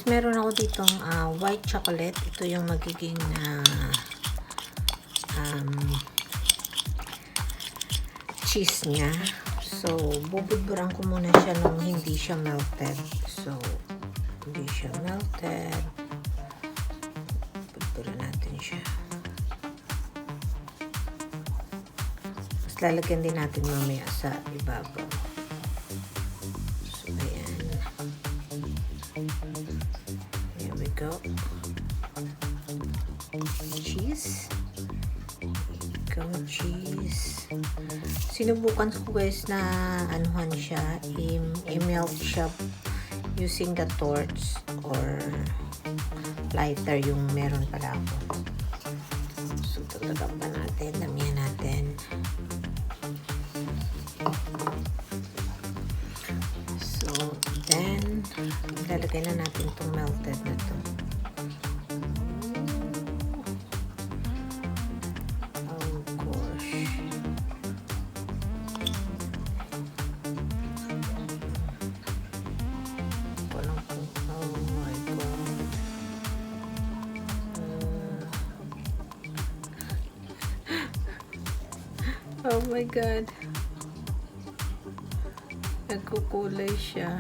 guys, meron ako ditong white chocolate. Ito yung magiging cheese niya. So, bubudburan ko muna siya nung hindi siya melted. So, hindi siya melted. Budburan natin siya. Mas lalagyan din natin mamaya sa ibabaw. So, ayan. Here we go. Cheese. Here we go, cheese. Sinubukan ko guys na anuhan siya, i-melt siya using the torch or lighter yung meron pala ako. So, tatagan pa natin, damihan natin. So, then, ilalagay na natin itong melted na to. Oh my God. Nagkukulay siya.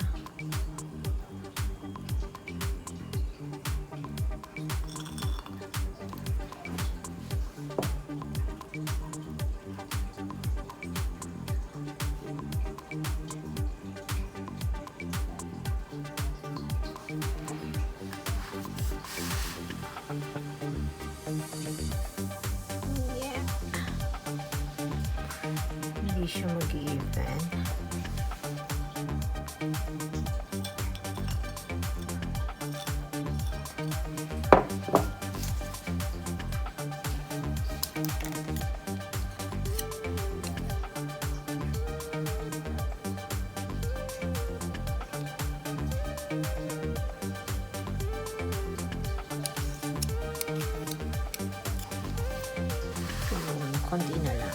Hindi siya mag-even. Konti na lang.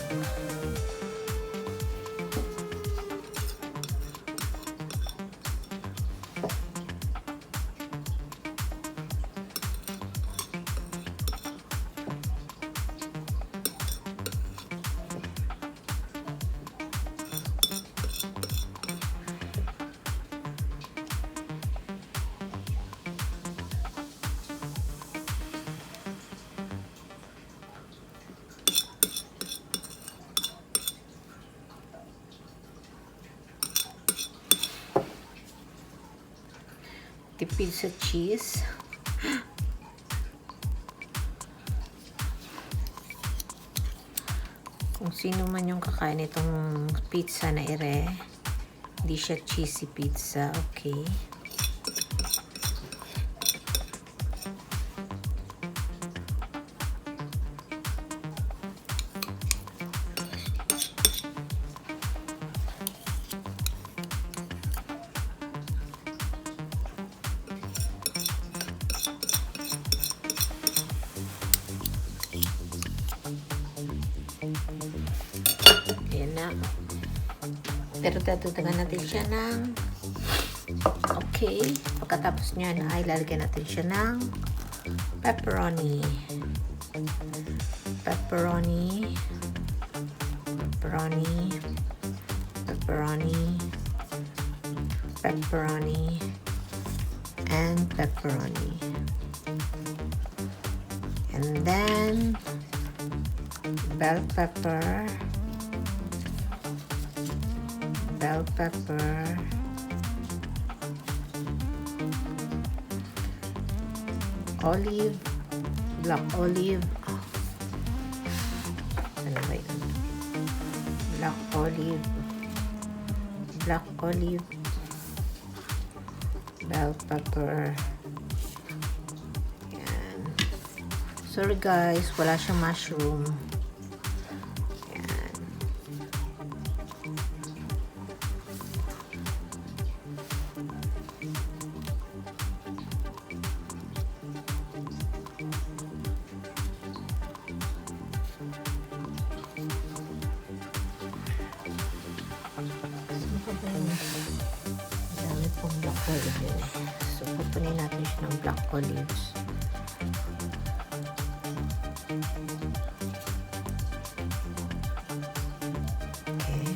Tipid sa cheese. Kung sino man yung kakain itong pizza na ere, hindi siya cheesy pizza, okay. Ayan na. Pero datudagan natin siya ng okay. Pagkatapos niyan ay lalagyan natin siya ng pepperoni. Pepperoni. Pepperoni. Pepperoni. Pepperoni. And pepperoni. And then bell pepper. Bell pepper, olive, black olive, ano ba yun? Black olive, bell pepper. Yan. Sorry guys, wala siyang mushroom. Dami pong black olive yun. So, Pupunin natin siya ng black olives. Okay.